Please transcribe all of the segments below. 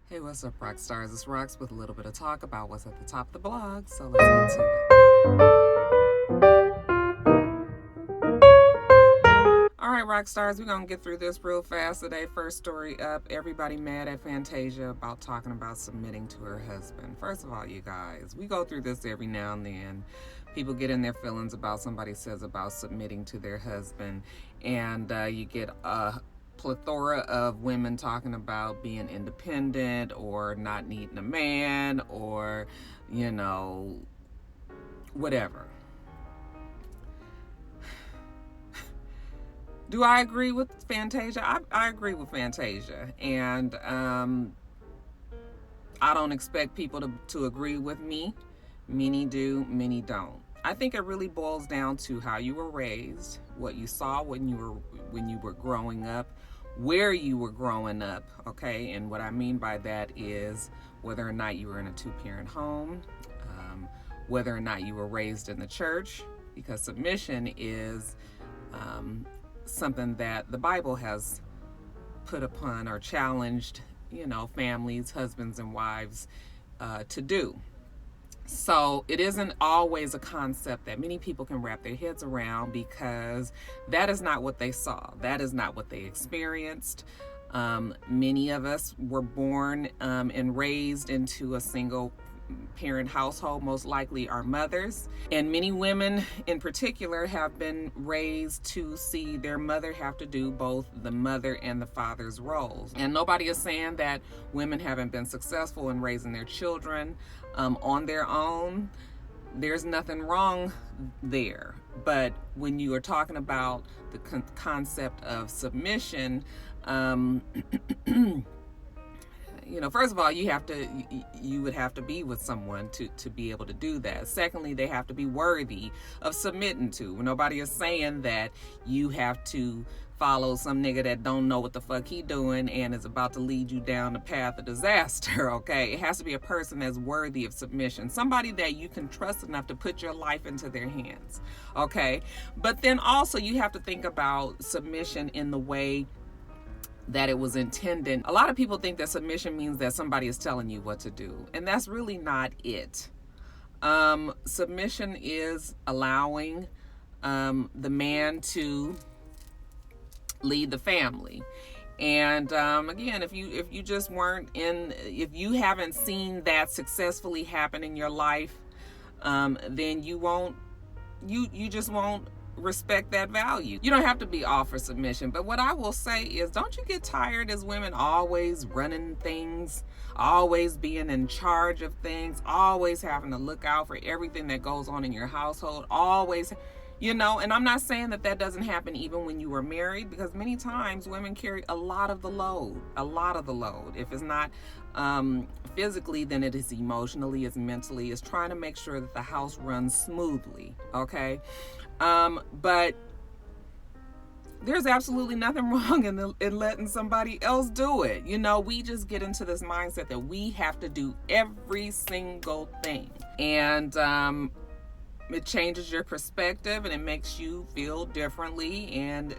Hey, what's up, rock stars? It's Rox with a little bit of talk about what's at the top of the blog. So let's get to it. All right, rock stars, we're going to get through this real fast today. First story up, everybody mad at Fantasia about talking about submitting to her husband. First of all, you guys, we go through this every now and then. People get in their feelings about somebody says about submitting to their husband, and you get a plethora of women talking about being independent or not needing a man or, whatever. Do I agree with Fantasia? I agree with Fantasia. And I don't expect people to agree with me. Many do, many don't. I think it really boils down to how you were raised, what you saw when you were growing up, where you were growing up, okay? And what I mean by that is whether or not you were in a two-parent home, whether or not you were raised in the church, because submission is something that the Bible has put upon or challenged, families, husbands and wives to do. So it isn't always a concept that many people can wrap their heads around, because that is not what they saw. That is not what they experienced. Many of us were born and raised into a single parent household, most likely our mothers. And many women in particular have been raised to see their mother have to do both the mother and the father's roles. And nobody is saying that women haven't been successful in raising their children on their own. There's nothing wrong there. But when you are talking about the concept of submission, first of all, you would have to be with someone to be able to do that. Secondly, they have to be worthy of submitting to. Nobody is saying that you have to follow some nigga that don't know what the fuck he doing and is about to lead you down the path of disaster, okay? It has to be a person that's worthy of submission. Somebody that you can trust enough to put your life into their hands, okay? But then also you have to think about submission in the way that it was intended. A lot of people think that submission means that somebody is telling you what to do, and that's really not it. Submission is allowing the man to lead the family. And again, if you just weren't if you haven't seen that successfully happen in your life, then you just won't respect that value. You don't have to be all for submission, but what I will say is, don't you get tired as women always running things, always being in charge of things, always having to look out for everything that goes on in your household, always, and I'm not saying that doesn't happen even when you were married, because many times women carry a lot of the load. If it's not physically, then it is emotionally, it's mentally, it's trying to make sure that the house runs smoothly, okay? But there's absolutely nothing wrong in letting somebody else do it. We just get into this mindset that we have to do every single thing. And it changes your perspective and it makes you feel differently. And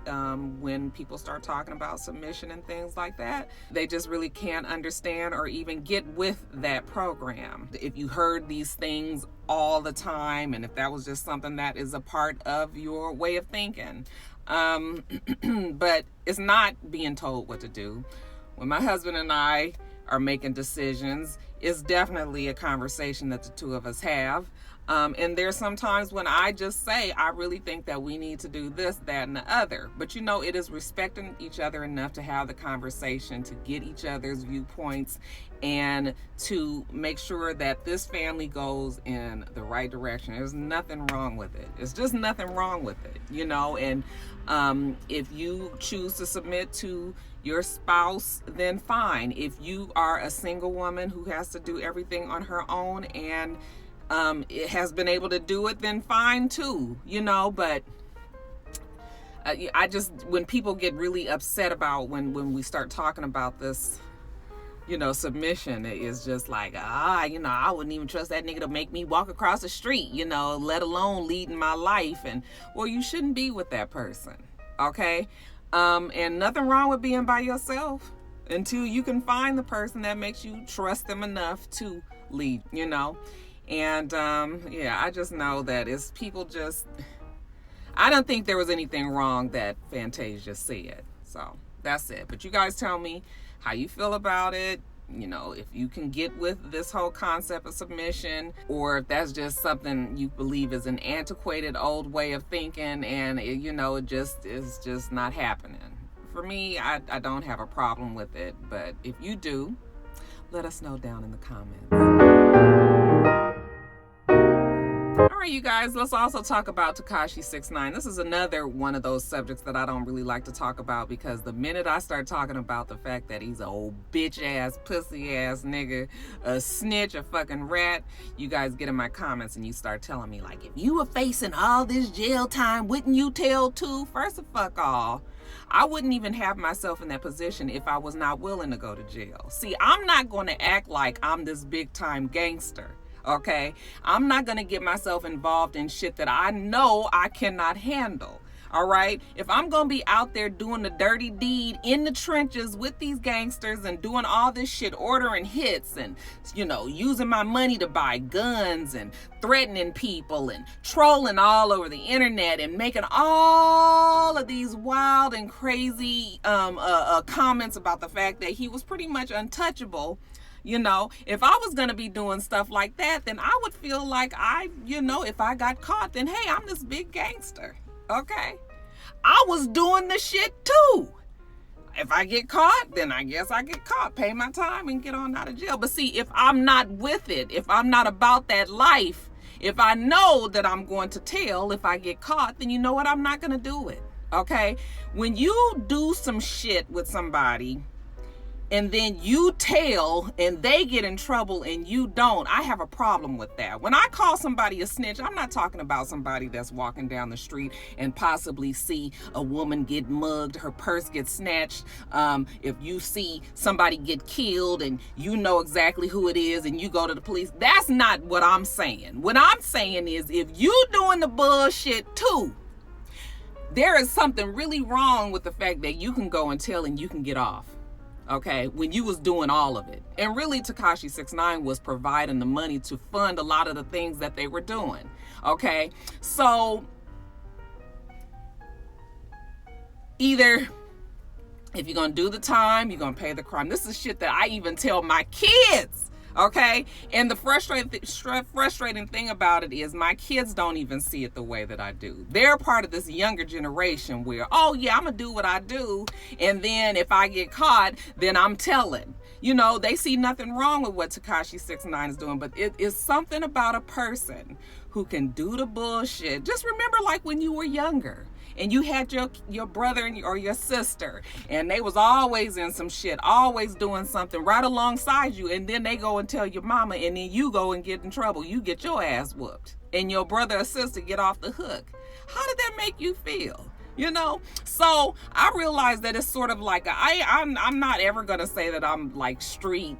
when people start talking about submission and things like that, they just really can't understand or even get with that program. If you heard these things all the time, and if that was just something that is a part of your way of thinking, but it's not being told what to do. When my husband and I are making decisions, it's definitely a conversation that the two of us have. And there's sometimes when I just say, I really think that we need to do this, that, and the other. But it is respecting each other enough to have the conversation, to get each other's viewpoints, and to make sure that this family goes in the right direction. There's nothing wrong with it. It's just nothing wrong with it, and if you choose to submit to your spouse, then fine. If you are a single woman who has to do everything on her own and it has been able to do it, then fine too, but I just, when people get really upset about when we start talking about this, submission, it is just like, I wouldn't even trust that nigga to make me walk across the street, let alone leading my life. And well, you shouldn't be with that person, okay? And nothing wrong with being by yourself. until you can find the person that makes you trust them enough to leave, you know. And yeah, I just know that it's people just, I don't think there was anything wrong that Fantasia said. So that's it. But you guys tell me how you feel about it. You know, if you can get with this whole concept of submission, or if that's just something you believe is an antiquated old way of thinking, and it, you know, it just is just not happening. For me, I don't have a problem with it, but if you do, let us know down in the comments. All right, you guys, let's also talk about Takashi 6ix9ine. This is another one of those subjects that I don't really like to talk about, because the minute I start talking about the fact that he's an old bitch ass, pussy ass nigga, a snitch, a fucking rat, you guys get in my comments and you start telling me, like, if you were facing all this jail time, wouldn't you tell too? First of fuck all, I wouldn't even have myself in that position if I was not willing to go to jail. See, I'm not going to act like I'm this big time gangster. Okay, I'm not going to get myself involved in shit that I know I cannot handle. All right, if I'm going to be out there doing the dirty deed in the trenches with these gangsters and doing all this shit, ordering hits and, you know, using my money to buy guns and threatening people and trolling all over the internet and making all of these wild and crazy comments about the fact that he was pretty much untouchable. You know, if I was going to be doing stuff like that, then I would feel like you know, if I got caught, then hey, I'm this big gangster. Okay. I was doing the shit too. If I get caught, then I guess I get caught, pay my time and get on out of jail. But see, if I'm not with it, if I'm not about that life, if I know that I'm going to tell if I get caught, then you know what? I'm not going to do it. Okay. When you do some shit with somebody, and then you tell and they get in trouble and you don't, I have a problem with that. When I call somebody a snitch, I'm not talking about somebody that's walking down the street and possibly see a woman get mugged, her purse get snatched. If you see somebody get killed and you know exactly who it is and you go to the police, that's not what I'm saying. What I'm saying is, if you doing the bullshit too, there is something really wrong with the fact that you can go and tell and you can get off. Okay, when you was doing all of it. And really, Takashi 6ix9ine was providing the money to fund a lot of the things that they were doing. Okay, so either if you're going to do the time, you're going to pay the crime. This is shit that I even tell my kids. Okay, and the frustrating thing about it is my kids don't even see it the way that I do. They're part of this younger generation where, oh yeah, I'm gonna do what I do, and then if I get caught, then I'm telling. You know, they see nothing wrong with what Takashi 6ix9ine is doing, but it is something about a person who can do the bullshit. Just remember, like when you were younger and you had your brother or your sister, and they was always in some shit, always doing something right alongside you, and then they go and tell your mama, and then you go and get in trouble. You get your ass whooped, and your brother or sister get off the hook. How did that make you feel? You know, so I realized that it's sort of like I'm not ever gonna say that I'm like street.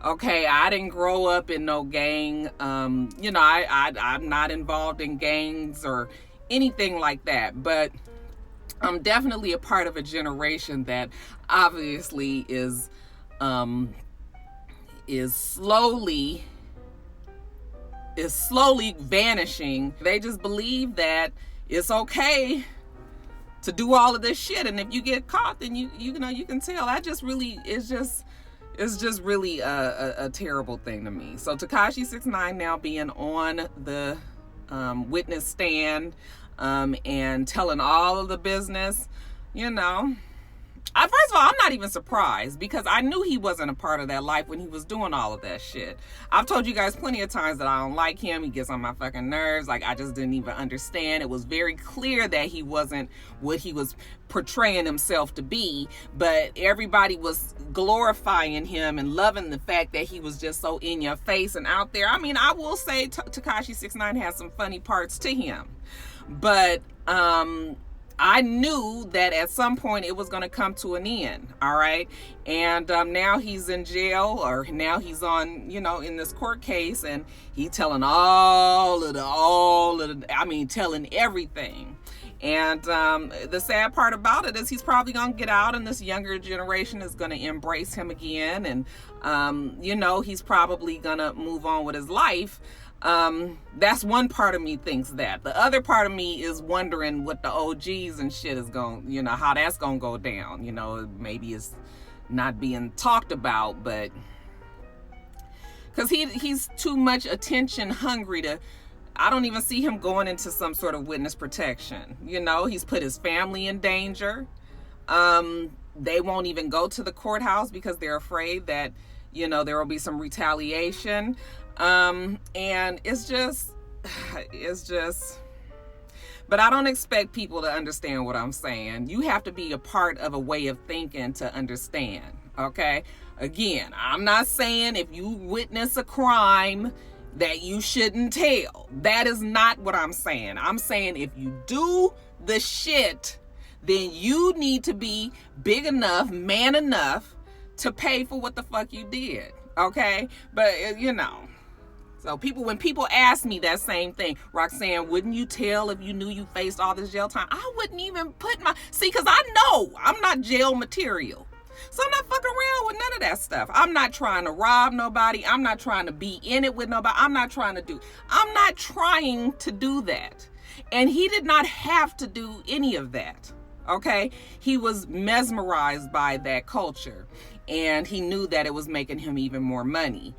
Okay, I didn't grow up in no gang. You know, I'm not involved in gangs or anything like that, but I'm definitely a part of a generation that obviously is slowly vanishing. They just believe that it's okay to do all of this shit, and if you get caught, then you know you can tell. That just really is it's just really a terrible thing to me. So Takashi 6ix9ine now being on the witness stand and telling all of the business, you know, first of all, I'm not even surprised, because I knew he wasn't a part of that life when he was doing all of that shit. I've told you guys plenty of times that I don't like him. He gets on my fucking nerves. Like, I just didn't even understand. It was very clear that he wasn't what he was portraying himself to be, but everybody was glorifying him and loving the fact that he was just so in your face and out there. I mean, I will say Takashi 6ix9ine has some funny parts to him, but I knew that at some point it was going to come to an end. All right. And now he's in jail, or now he's on, you know, in this court case, and he's telling telling everything. And the sad part about it is he's probably going to get out, and this younger generation is going to embrace him again. And, you know, he's probably going to move on with his life. That's one part of me thinks that. The other part of me is wondering what the OGs and shit is going, you know, how that's going to go down. You know, maybe it's not being talked about, but because he's too much attention hungry to, I don't even see him going into some sort of witness protection. You know, he's put his family in danger. They won't even go to the courthouse because they're afraid that, you know, there will be some retaliation. And it's just, but I don't expect people to understand what I'm saying. You have to be a part of a way of thinking to understand. Okay. Again, I'm not saying if you witness a crime that you shouldn't tell. That is not what I'm saying. I'm saying if you do the shit, then you need to be big enough, man enough to pay for what the fuck you did. Okay? But, you know. So when people ask me that same thing, Roxanne, wouldn't you tell if you knew you faced all this jail time? I wouldn't even see, because I know I'm not jail material. So I'm not fucking around with none of that stuff. I'm not trying to rob nobody. I'm not trying to be in it with nobody. I'm not trying to do that. And he did not have to do any of that. Okay? He was mesmerized by that culture. And he knew that it was making him even more money.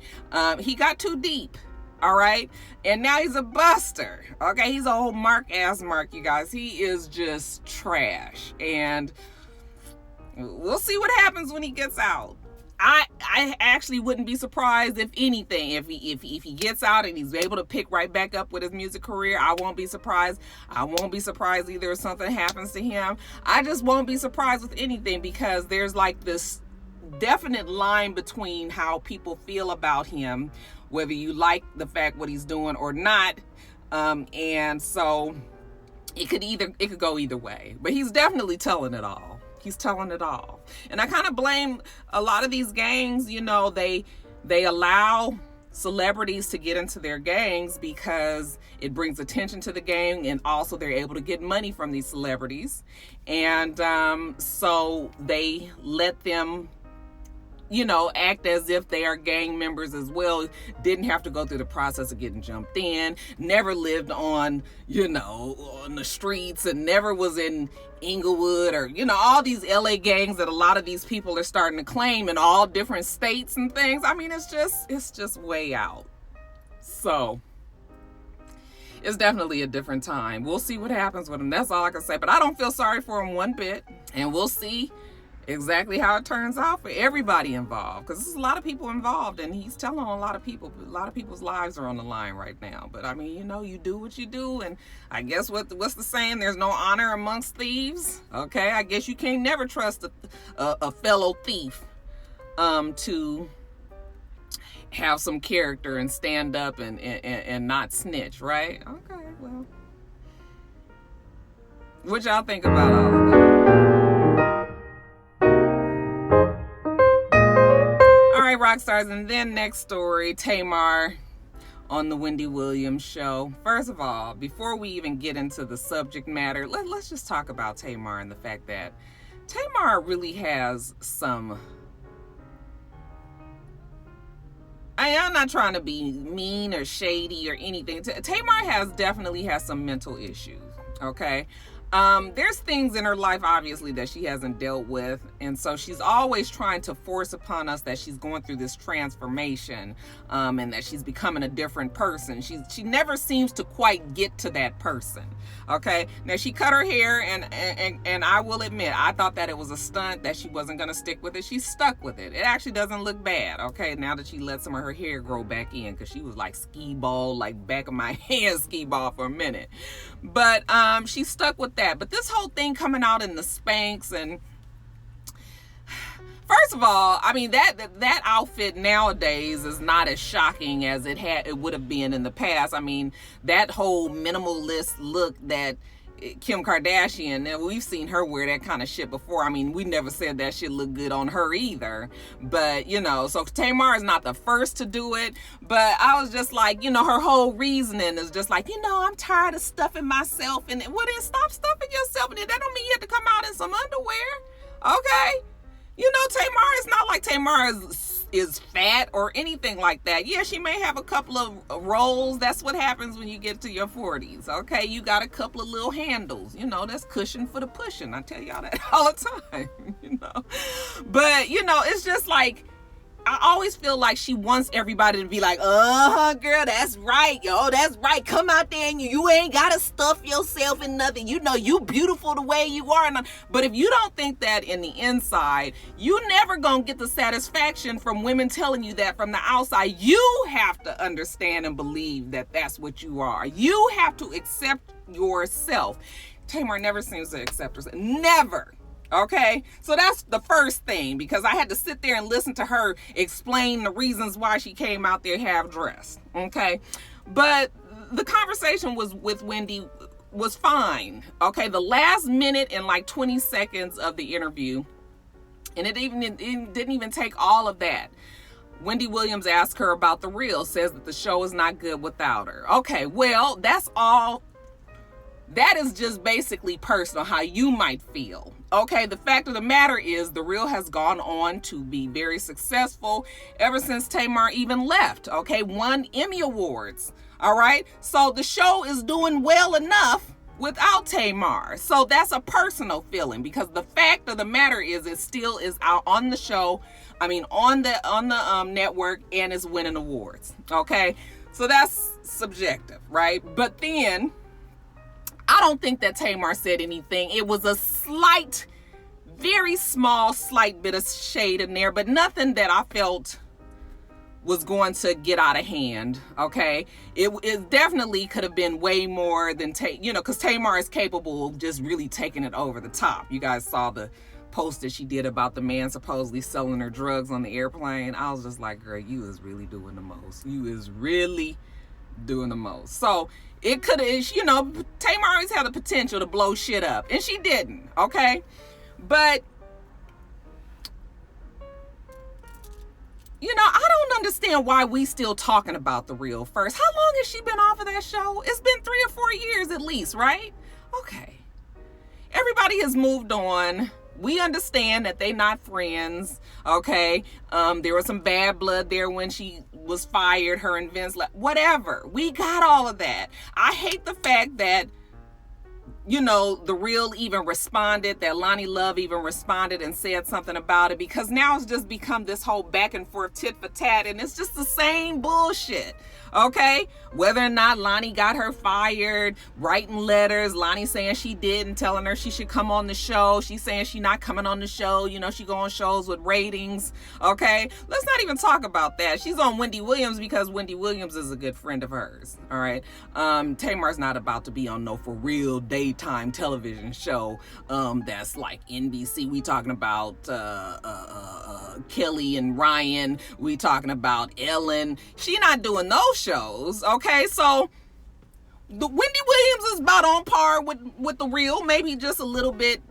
He got too deep. All right? And now he's a buster. Okay? He's a whole Mark, you guys. He is just trash. And we'll see what happens when he gets out. I actually wouldn't be surprised if anything, if he gets out and he's able to pick right back up with his music career. I won't be surprised. I won't be surprised either if something happens to him. I just won't be surprised with anything, because there's like this definite line between how people feel about him, whether you like the fact what he's doing or not. And so it could go either way. But he's definitely telling it all. He's telling it all. And I kind of blame a lot of these gangs, you know, they allow celebrities to get into their gangs because it brings attention to the gang, and also they're able to get money from these celebrities. And so they let them, you know, act as if they are gang members as well. Didn't have to go through the process of getting jumped in, never lived on, you know, on the streets, and never was in Inglewood or, you know, all these LA gangs that a lot of these people are starting to claim in all different states and things. I mean, it's just way out. So it's definitely a different time. We'll see what happens with him. That's all I can say. But I don't feel sorry for him one bit. And we'll see exactly how it turns out for everybody involved, because there's a lot of people involved, and he's telling a lot of people's lives are on the line right now. But I mean, you know, you do what you do, and I guess what's the saying? There's no honor amongst thieves. Okay, I guess you can't never trust a fellow thief to have some character and stand up and not snitch, right? Okay, well, what y'all think about all of that? Rock stars. And then next story, Tamar on the Wendy Williams show. First of all, before we even get into the subject matter, let's just talk about Tamar and the fact that Tamar really has some, I'm not trying to be mean or shady or anything. Tamar definitely has some mental issues, okay? There's things in her life, obviously, that she hasn't dealt with. And so she's always trying to force upon us that she's going through this transformation, and that she's becoming a different person. She never seems to quite get to that person. Okay. Now, she cut her hair, and I will admit, I thought that it was a stunt, that she wasn't going to stick with it. She stuck with it. It actually doesn't look bad. Okay. Now that she let some of her hair grow back in, because she was like skee ball, like back of my hand skee ball for a minute. But she stuck with that. But this whole thing coming out in the Spanx, and first of all, I mean, that outfit nowadays is not as shocking as it would have been in the past. I mean, that whole minimalist look that Kim Kardashian, and we've seen her wear that kind of shit before. I mean, we never said that shit looked good on her either. But, you know, so Tamar is not the first to do it. But I was just like, you know, her whole reasoning is just like, you know, I'm tired of stuffing myself. And well, then stop stuffing yourself. And that don't mean you have to come out in some underwear. Okay? You know, Tamar, it's not like Tamar is fat or anything like that. Yeah, she may have a couple of rolls. That's what happens when you get to your 40s. Okay, you got a couple of little handles. You know, that's cushion for the pushing. I tell y'all that all the time. You know, but you know, it's just like, I always feel like she wants everybody to be like, girl, that's right, yo, that's right. Come out there and you ain't gotta stuff yourself in nothing. You know, you beautiful the way you are. But if you don't think that in the inside, you never gonna get the satisfaction from women telling you that from the outside. You have to understand and believe that that's what you are. You have to accept yourself. Tamar never seems to accept herself. Never. Okay, so that's the first thing, because I had to sit there and listen to her explain the reasons why she came out there half dressed. Okay, but the conversation with Wendy was fine. Okay, the last minute and like 20 seconds of the interview, and it didn't even take all of that. Wendy Williams asked her about The Real, says that the show is not good without her. Okay, well, that's all. That is just basically personal, how you might feel. Okay, the fact of the matter is The Real has gone on to be very successful ever since Tamar even left. Okay, won Emmy Awards. All right, so the show is doing well enough without Tamar. So that's a personal feeling, because the fact of the matter is it still is out on the show. I mean, on the network, and is winning awards. Okay, so that's subjective, right? But then, I don't think that Tamar said anything. It was a slight, very small, slight bit of shade in there, but nothing that I felt was going to get out of hand, okay? It definitely could have been way more than, because Tamar is capable of just really taking it over the top. You guys saw the post that she did about the man supposedly selling her drugs on the airplane. I was just like, girl, you is really doing the most. You is really doing the most. So it could have, Tamar always had the potential to blow shit up, and she didn't, okay? But, I don't understand why we still talking about The Real first. How long has she been off of that show? It's been 3 or 4 years at least, right? Okay. Everybody has moved on. We understand that they not friends, okay? There was some bad blood there when she was fired, her and Vince left, whatever. We got all of that. I hate the fact that, The Real even responded, that Lonnie Love even responded and said something about it, because now it's just become this whole back and forth tit for tat, and it's just the same bullshit. Okay, whether or not Lonnie got her fired, writing letters, Lonnie saying she did and telling her she should come on the show. She's saying she not coming on the show. She go on shows with ratings. Okay, let's not even talk about that. She's on Wendy Williams because Wendy Williams is a good friend of hers. All right, Tamar's not about to be on no for real daytime television show that's like NBC. We talking about Kelly and Ryan. We talking about Ellen. She not doing those shows, okay? So the Wendy Williams is about on par with The Real, maybe just a little bit,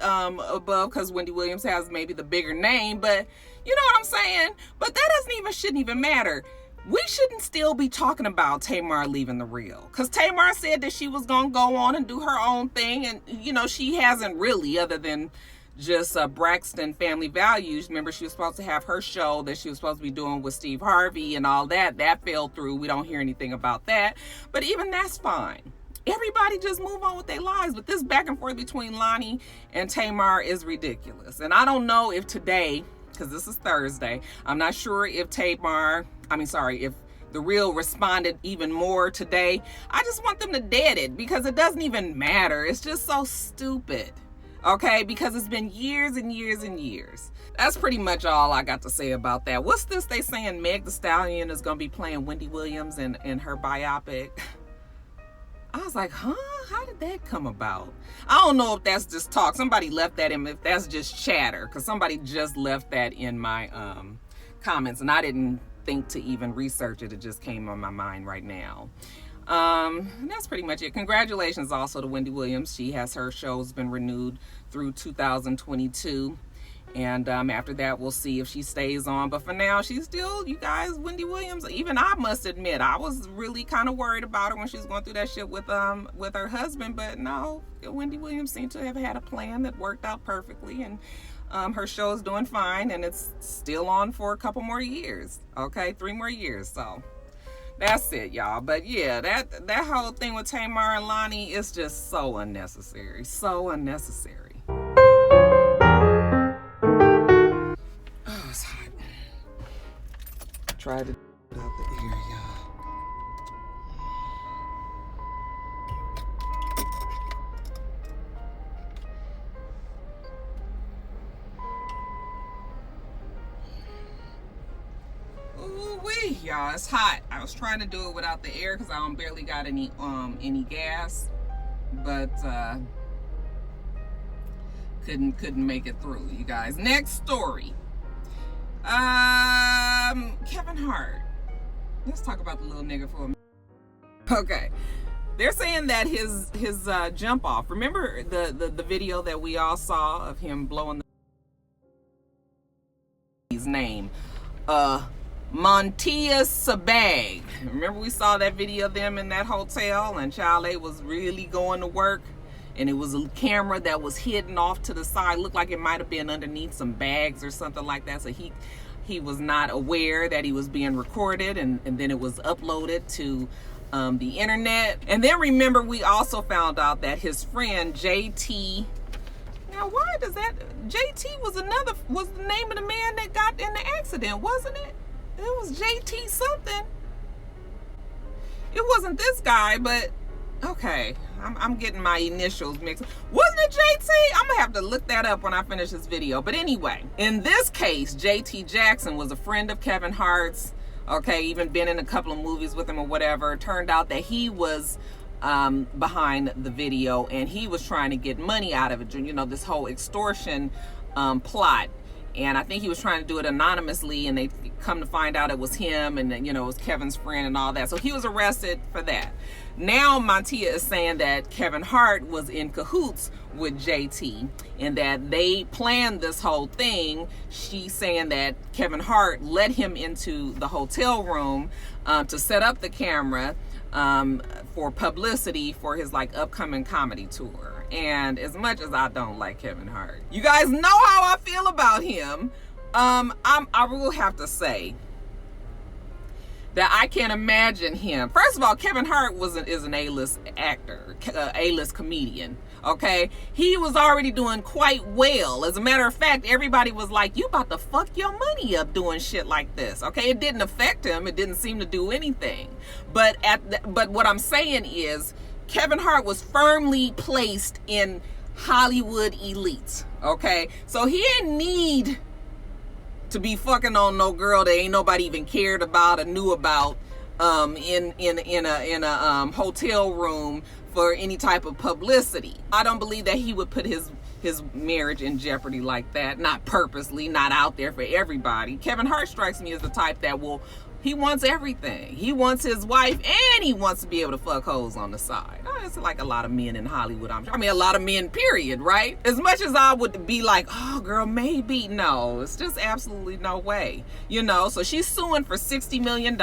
above, because Wendy Williams has maybe the bigger name, but you know what I'm saying? But that shouldn't even matter. We shouldn't still be talking about Tamar leaving The Real, because Tamar said that she was gonna go on and do her own thing, and she hasn't really, other than just Braxton Family Values. Remember, she was supposed to have her show that she was supposed to be doing with Steve Harvey and all that. That fell through. We don't hear anything about that. But even that's fine. Everybody just move on with their lives. But this back and forth between Lonnie and Tamar is ridiculous. And I don't know if today, because this is Thursday, I'm not sure if if The Real responded even more today. I just want them to dead it, because it doesn't even matter. It's just so stupid. Okay, because it's been years and years and years. That's pretty much all I got to say about that. What's this they saying Meg Thee Stallion is going to be playing Wendy Williams in her biopic? I was like, huh? How did that come about? I don't know if that's just talk. Somebody left that in, if that's just chatter, because somebody just left that in my comments, and I didn't think to even research it. It just came on my mind right now. And that's pretty much it. Congratulations also to Wendy Williams. She has her shows been renewed through 2022. And after that, we'll see if she stays on. But for now, she's still, you guys, Wendy Williams. Even I must admit, I was really kind of worried about her when she was going through that shit with her husband. But no, Wendy Williams seemed to have had a plan that worked out perfectly. And her show is doing fine. And it's still on for a couple more years. Okay, 3 more years. So that's it, y'all. But yeah, that whole thing with Tamar and Lonnie is just so unnecessary. So unnecessary. Oh, it's hot. Try to get out the ear, y'all. Ooh-wee, y'all, it's hot. I was trying to do it without the air because I barely got any gas, but couldn't make it through, you guys. Next story. Kevin Hart. Let's talk about the little nigga for a minute. Okay. They're saying that his jump off. Remember the video that we all saw of him blowing his name? Montia Sabag. Remember we saw that video of them in that hotel and Chale was really going to work, and it was a camera that was hidden off to the side. Looked like it might have been underneath some bags or something like that. So he was not aware that he was being recorded, and then it was uploaded to the internet. And then remember, we also found out that his friend JT. Now, why does that? JT was the name of the man that got in the accident, wasn't it? It was JT something. It wasn't this guy, but okay. I'm getting my initials mixed. Wasn't it JT? I'm gonna have to look that up when I finish this video. But anyway, in this case, JT Jackson was a friend of Kevin Hart's. Okay, even been in a couple of movies with him or whatever. Turned out that he was behind the video, and he was trying to get money out of it. You know, this whole extortion plot. And I think he was trying to do it anonymously, and they come to find out it was him, and you know, it was Kevin's friend and all that. So he was arrested for that. Now Montia is saying that Kevin Hart was in cahoots with JT and that they planned this whole thing. She's saying that Kevin Hart led him into the hotel room to set up the camera for publicity for his like upcoming comedy tour. And as much as I don't like Kevin Hart, you guys know how I feel about him. I will have to say that I can't imagine him. First of all, Kevin Hart is an A-list actor, A-list comedian. Okay, he was already doing quite well. As a matter of fact, everybody was like, "You about to fuck your money up doing shit like this." Okay, it didn't affect him. It didn't seem to do anything. But what I'm saying is, Kevin Hart was firmly placed in Hollywood elite. Okay, so he didn't need to be fucking on no girl that ain't nobody even cared about or knew about in a hotel room for any type of publicity. I don't believe that he would put his marriage in jeopardy like that, not purposely, not out there for everybody. Kevin Hart strikes me as the type that he wants everything. He wants his wife, and he wants to be able to fuck hoes on the side. It's like a lot of men in Hollywood. I mean, a lot of men, period, right? As much as I would be like, oh, girl, maybe. No, it's just absolutely no way. You know, so she's suing for $60 million.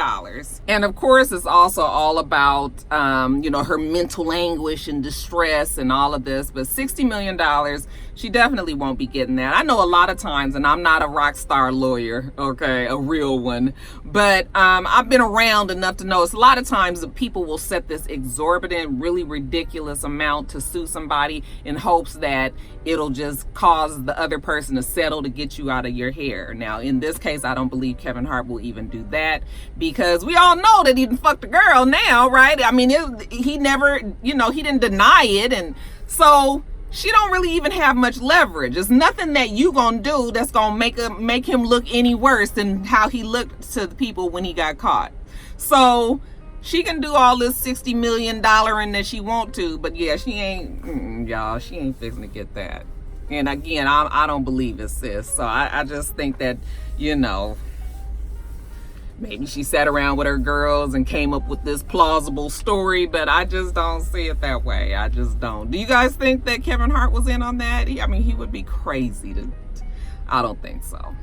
And of course, it's also all about, you know, her mental anguish and distress and all of this. But $60 million, she definitely won't be getting that. I know a lot of times, and I'm not a rock star lawyer, okay, a real one, but I've been around enough to know it's a lot of times that people will set this exorbitant, really ridiculous amount to sue somebody in hopes that it'll just cause the other person to settle to get you out of your hair. Now, in this case, I don't believe Kevin Hart will even do that, because we all know that he didn't fuck the girl now, right? I mean, he never, you know, he didn't deny it, and so she don't really even have much leverage. There's nothing that you gonna do that's gonna make him look any worse than how he looked to the people when he got caught. So she can do all this $60 million that she want to, but yeah, she ain't, y'all, she ain't fixing to get that. And again, I don't believe it, sis. So I just think that, you know, maybe she sat around with her girls and came up with this plausible story, but I just don't see it that way. I just don't. Do you guys think that Kevin Hart was in on that? I mean, he would be crazy to. I don't think so.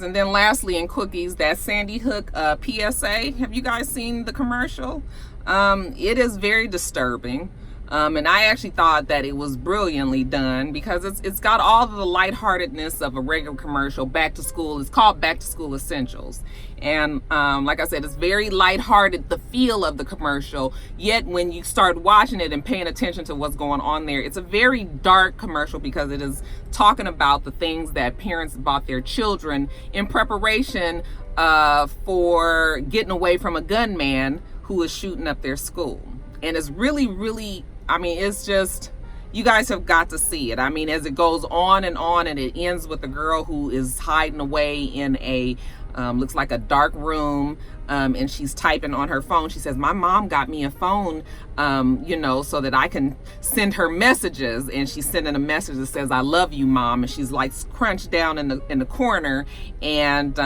And then lastly, in cookies, that Sandy Hook PSA. Have you guys seen the commercial? It is very disturbing. And I actually thought that it was brilliantly done because it's got all the lightheartedness of a regular commercial. Back to school. It's called Back to School Essentials. And like I said, it's very lighthearted, the feel of the commercial. Yet when you start watching it and paying attention to what's going on there, it's a very dark commercial because it is talking about the things that parents bought their children in preparation for getting away from a gunman who is shooting up their school. And it's really, really, I mean, it's just, you guys have got to see it. I mean, as it goes on, and it ends with a girl who is hiding away in a, looks like a dark room, and she's typing on her phone. She says, my mom got me a phone, you know, so that I can send her messages. And she's sending a message that says, I love you, Mom. And she's like crunched down in the corner, and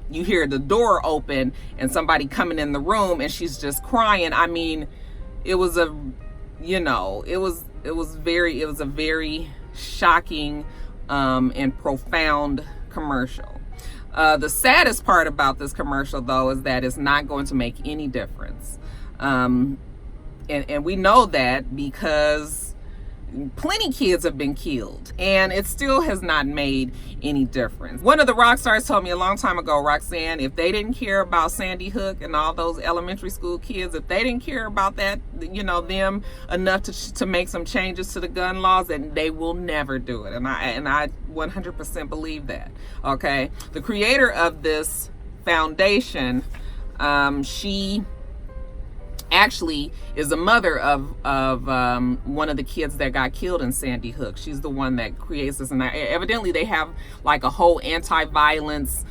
you hear the door open and somebody coming in the room, and she's just crying. I mean, it was a, you know, it was a very shocking and profound commercial. The saddest part about this commercial, though, is that it's not going to make any difference. And we know that because plenty kids have been killed, and it still has not made any difference. One of the rock stars told me a long time ago, Roxanne, if they didn't care about Sandy Hook and all those elementary school kids, if they didn't care about that, you know, them enough to make some changes to the gun laws, then they will never do it. And I 100% believe that. Okay, the creator of this foundation, she actually is the mother of one of the kids that got killed in Sandy Hook. She's the one that creates this, and evidently they have like a whole anti-violence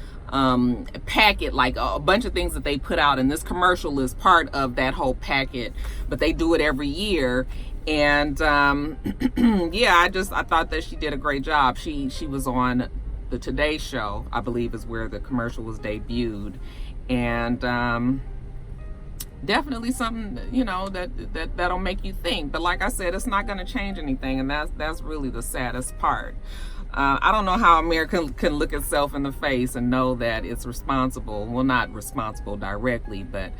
packet, like a bunch of things that they put out, and this commercial is part of that whole packet, but they do it every year. And yeah, I thought that she did a great job. She was on the Today Show, I believe is where the commercial was debuted, and definitely something, you know, that'll make you think. But like I said, it's not going to change anything, and that's really the saddest part. I don't know how America can look itself in the face and know that it's responsible. Well, not responsible directly, but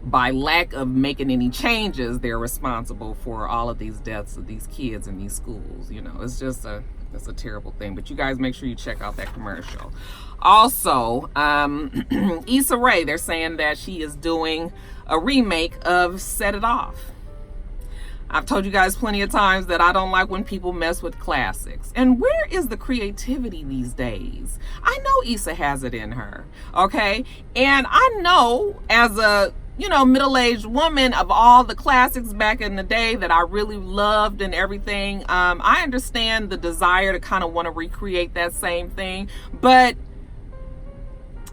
by lack of making any changes, they're responsible for all of these deaths of these kids in these schools. You know, it's a terrible thing. But you guys make sure you check out that commercial. Also, Issa Rae, they're saying that she is doing a remake of Set It Off. I've told you guys plenty of times that I don't like when people mess with classics. And where is the creativity these days? I know Issa has it in her, okay? And I know as a, you know, middle-aged woman, of all the classics back in the day that I really loved and everything, I understand the desire to kind of want to recreate that same thing, but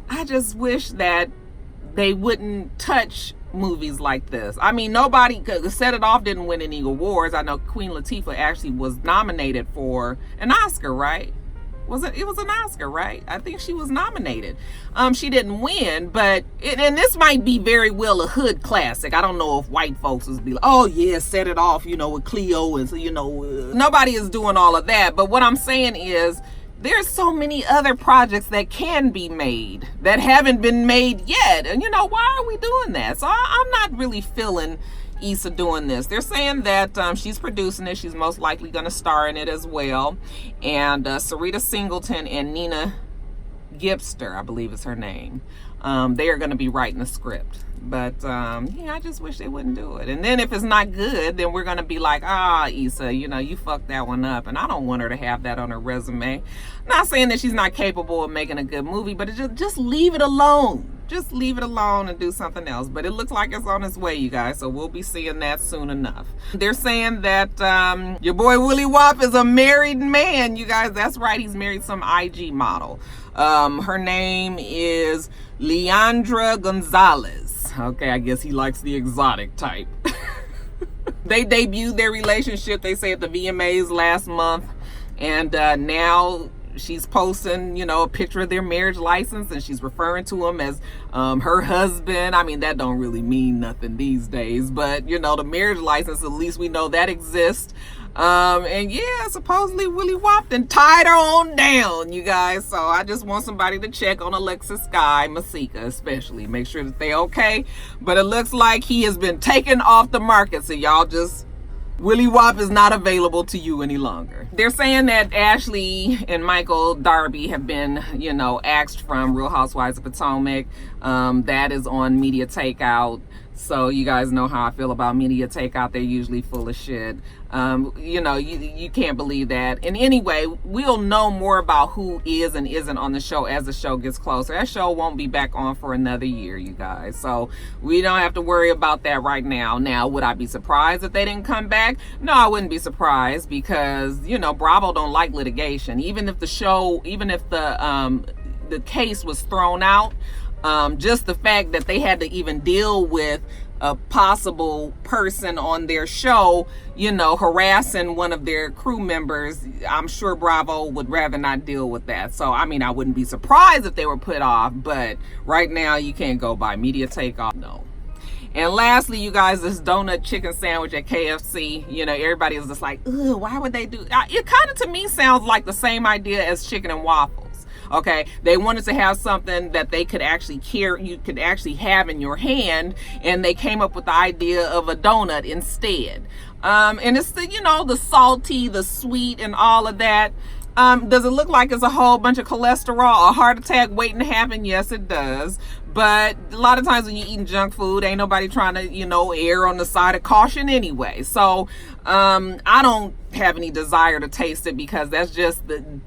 I just wish that they wouldn't touch movies like this. I mean, nobody could. Set It Off didn't win any awards. I know Queen Latifah actually was nominated for an Oscar, right? It was an Oscar, right? I think she was nominated. She didn't win, but and this might be very well a hood classic. I don't know if white folks would be like, oh yeah, Set It Off, you know, with Cleo, and so, you know, nobody is doing all of that. But what I'm saying is, there's so many other projects that can be made that haven't been made yet. And, you know, why are we doing that? So I'm not really feeling Issa doing this. They're saying that she's producing it. She's most likely going to star in it as well. And Sarita Singleton and Nina Gipster, I believe is her name, they are going to be writing the script. But yeah, I just wish they wouldn't do it. And then if it's not good, then we're going to be like, Issa, you know, you fucked that one up. And I don't want her to have that on her resume. Not saying that she's not capable of making a good movie, but just leave it alone. Just leave it alone and do something else. But it looks like it's on its way, you guys. So we'll be seeing that soon enough. They're saying that your boy Willie Wop is a married man, you guys. That's right. He's married some IG model. Her name is Leandra Gonzalez. Okay, I guess he likes the exotic type. They debuted their relationship, they say, at the VMAs last month. And now she's posting, a picture of their marriage license, and she's referring to him as her husband. I mean, that don't really mean nothing these days, but the marriage license, at least we know that exists. And yeah, supposedly Willie Whopped and tied her on down, you guys. So I just want somebody to check on Alexis Sky, Masika especially, make sure that they're okay. But it looks like he has been taken off the market, so y'all just, Willie Whop is not available to you any longer. They're saying that Ashley and Michael Darby have been, axed from Real Housewives of Potomac. That is on Media Takeout. So you guys know how I feel about Media Takeout. They're usually full of shit. You can't believe that. And anyway, we'll know more about who is and isn't on the show as the show gets closer. That show won't be back on for another year, you guys. So we don't have to worry about that right now. Now, would I be surprised if they didn't come back? No, I wouldn't be surprised because, Bravo don't like litigation. Even if the case was thrown out, just the fact that they had to even deal with a possible person on their show, harassing one of their crew members, I'm sure Bravo would rather not deal with that. So, I mean, I wouldn't be surprised if they were put off, but right now you can't go by Media Takeoff. No. And lastly, you guys, this donut chicken sandwich at KFC, everybody is just like, ugh, why would they do it? It kind of, to me, sounds like the same idea as chicken and waffles. Okay, they wanted to have something that they could actually you could actually have in your hand, and they came up with the idea of a donut instead. And it's the salty, the sweet, and all of that. Does it look like it's a whole bunch of cholesterol, a heart attack waiting to happen? Yes, it does. But a lot of times when you're eating junk food, ain't nobody trying to, err on the side of caution anyway. So I don't have any desire to taste it because that's just,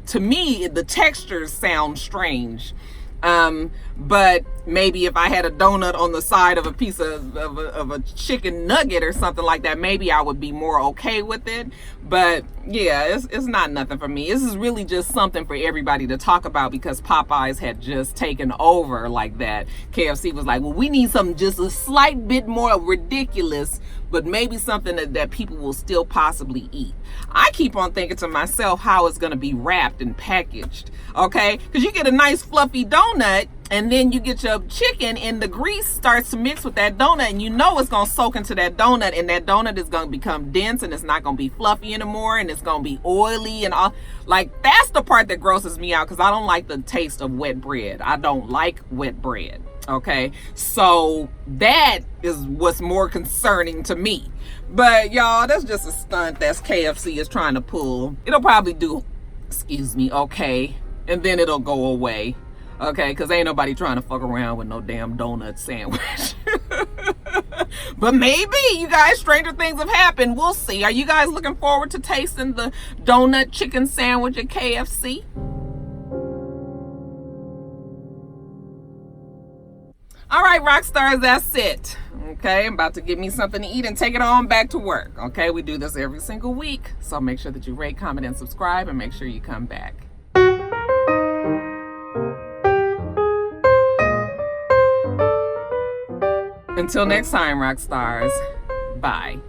to me, the textures sound strange. But maybe if I had a donut on the side of a piece of a chicken nugget or something like that, maybe I would be more okay with it. But yeah, it's not nothing for me. This is really just something for everybody to talk about because Popeyes had just taken over like that. KFC was like, well, we need something just a slight bit more ridiculous, but maybe something that people will still possibly eat. I keep on thinking to myself how it's going to be wrapped and packaged, okay? Because you get a nice fluffy donut, and then you get your chicken, and the grease starts to mix with that donut, and it's going to soak into that donut, and that donut is going to become dense, and it's not going to be fluffy anymore, and it's going to be oily and all. Like, that's the part that grosses me out because I don't like the taste of wet bread. I don't like wet bread. Okay, so that is what's more concerning to me. But y'all, that's just a stunt that KFC is trying to pull. It'll probably do, okay, and then it'll go away. Okay, because ain't nobody trying to fuck around with no damn donut sandwich. But maybe, you guys, stranger things have happened. We'll see. Are you guys looking forward to tasting the donut chicken sandwich at KFC? All right, rock stars, that's it. Okay, I'm about to get me something to eat and take it on back to work. Okay, we do this every single week. So make sure that you rate, comment, and subscribe, and make sure you come back. Until next time, rock stars, bye.